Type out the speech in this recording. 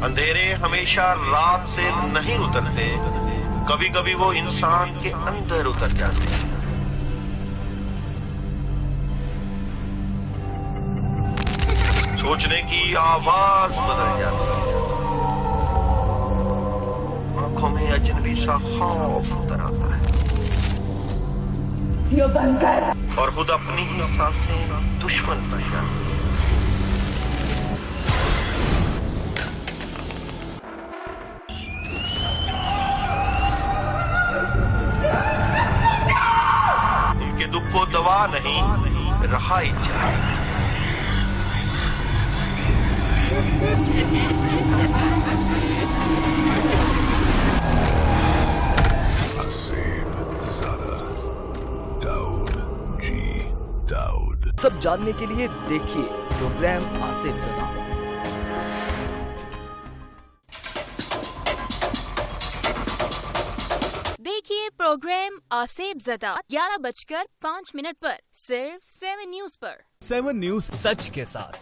अंधेरे हमेशा रात से नहीं उतरते, कभी कभी वो इंसान के अंदर उतर जाते हैं। सोचने की आवाज बदल जाती है, आंखों में अजनबी सा खौफ उतर आता है और खुद अपनी ही सांसें दुश्मन बन जाती है। उनके दुख को दवा नहीं, रहाई चाहिए। सब जानने के लिए देखिए प्रोग्राम आसिफ ज़दा। देखिए प्रोग्राम आसिफ ज़दा 11:05 पर सिर्फ 7 न्यूज पर। 7 न्यूज, सच के साथ।